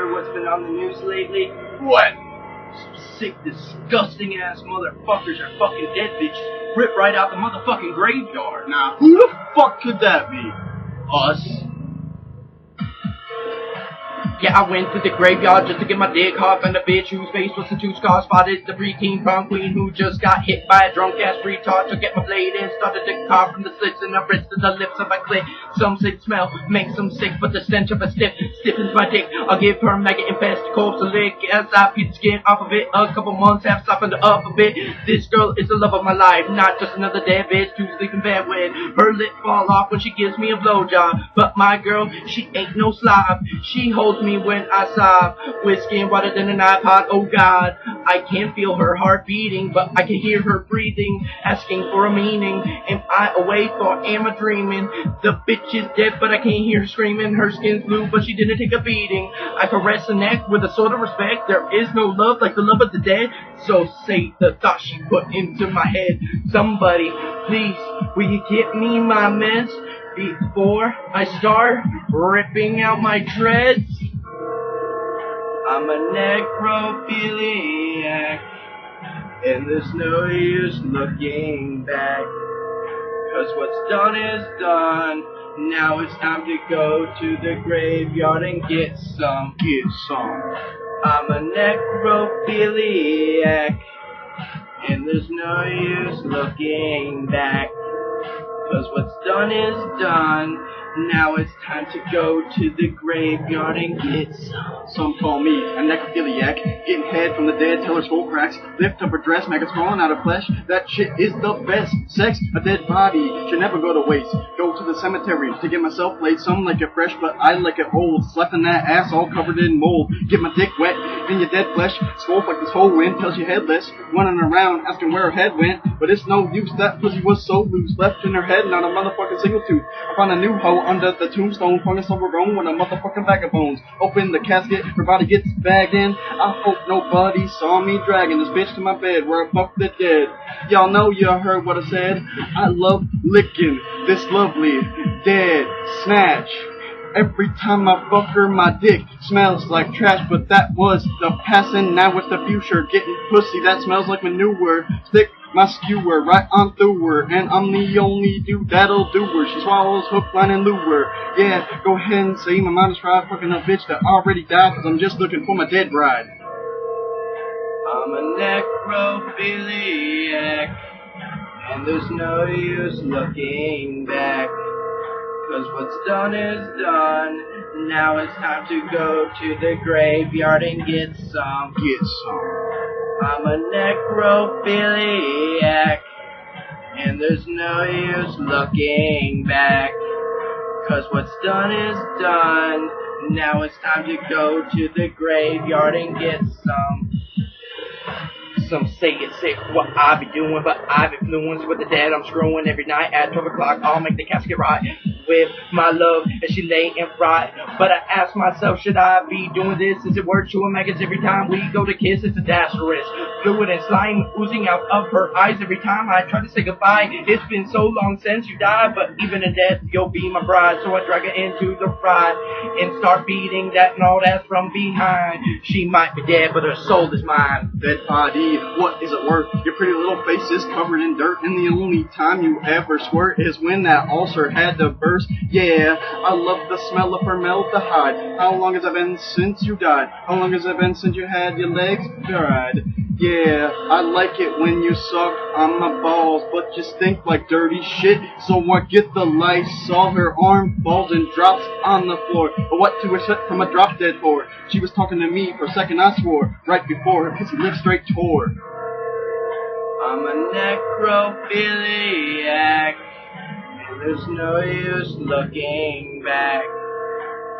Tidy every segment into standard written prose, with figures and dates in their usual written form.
heard what's been on the news lately? What? Some sick, disgusting ass motherfuckers are fucking dead bitches. Ripped right out the motherfucking graveyard. Now, who the fuck could that be? Us. Yeah, I went to the graveyard just to get my dick off, and the bitch whose face was the two scars spotted the preteen prom queen who just got hit by a drunk ass retard. To get my blade and started to carve from the slits in the wrist to the lips of my clit. Some say smell makes them sick, but the stench of a stiffens my dick. I'll give her maggot infested corpse a lick as I beat the skin off of it. A couple months have softened her up a bit. This girl is the love of my life, not just another dead bitch to sleep in bed with. Her lip fall off when she gives me a blowjob, but my girl, she ain't no slob. She holds me when I sob, whiskey and water than an iPod. Oh God, I can't feel her heart beating, but I can hear her breathing, asking for a meaning. Am I awake or am I dreaming? The bitch is dead, but I can't hear her screaming. Her skin's blue, but she didn't take a beating. I caress her neck with a sort of respect. There is no love like the love of the dead. So say the thought she put into my head. Somebody, please, will you get me my meds before I start ripping out my dreads? I'm a necrophiliac, and there's no use looking back, 'cause what's done is done. Now it's time to go to the graveyard and get some. I'm a necrophiliac, and there's no use looking back, 'cause what's done is done. Now it's time to go to the graveyard and get some. Some call me a necrophiliac, getting head from the dead till her skull cracks. Lift up her dress, maggots crawling out of flesh. That shit is the best. Sex, a dead body, should never go to waste. Go to the cemetery to get myself laid. Some like it fresh, but I like it old. Slapping that ass all covered in mold. Get my dick wet in your dead flesh. Skull like this whole wind till she headless. Running around asking where her head went, but it's no use. That pussy was so loose. Left in her head, not a motherfucking single tooth. I found a new hoe under the tombstone, fungus overgrown with a motherfucking bag of bones. Open the casket, her body gets bagged in. I hope nobody saw me dragging this bitch to my bed where I fucked the dead. Y'all know you heard what I said. I love licking this lovely dead snatch. Every time I fuck her, my dick smells like trash, but that was the past and now it's the future. Getting pussy that smells like manure. Stick my skewer right on through her, and I'm the only dude that'll do her. She swallows hook, line, and lure. Yeah, go ahead and say my mind is fried, fucking a bitch that already died, 'cause I'm just looking for my dead bride. I'm a necrophiliac, and there's no use looking back, 'cause what's done is done. Now it's time to go to the graveyard and get some. I'm a necrophiliac, and there's no use looking back, 'cause what's done is done. Now it's time to go to the graveyard and get some. Some say it's sick what I be doing, but I've influenced with the dead I'm screwing every night at 12 o'clock. I'll make the casket right with my love as she lay and rot. But I ask myself, should I be doing this? Is it worth chewing maggots every time we go to kiss? It's disastrous. Fluid and slime oozing out of her eyes every time I try to say goodbye. It's been so long since you died, but even in death you'll be my bride. So I drag her into the ride and start beating that and all that's from behind. She might be dead, but her soul is mine. Dead body, what is it worth? Your pretty little face is covered in dirt, and the only time you ever squirt is when that ulcer had to burst. Yeah, I love the smell of formaldehyde. How long has it been since you died? How long has it been since you had your legs dried? Yeah, I like it when you suck on my balls, but you stink like dirty shit. So I get the Lysol, her arm falls and drops on the floor. But what to expect from a drop dead whore? She was talking to me for a second, I swore, right before her pissy lips straight tore. I'm a necrophiliac, and there's no use looking back,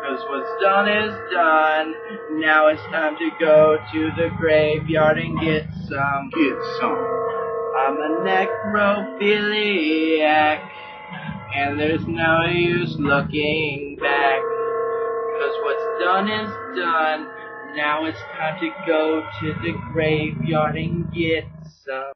'cause what's done is done. Now it's time to go to the graveyard and get some. I'm a necrophiliac, and there's no use looking back, 'cause what's done is done. Now it's time to go to the graveyard and get some.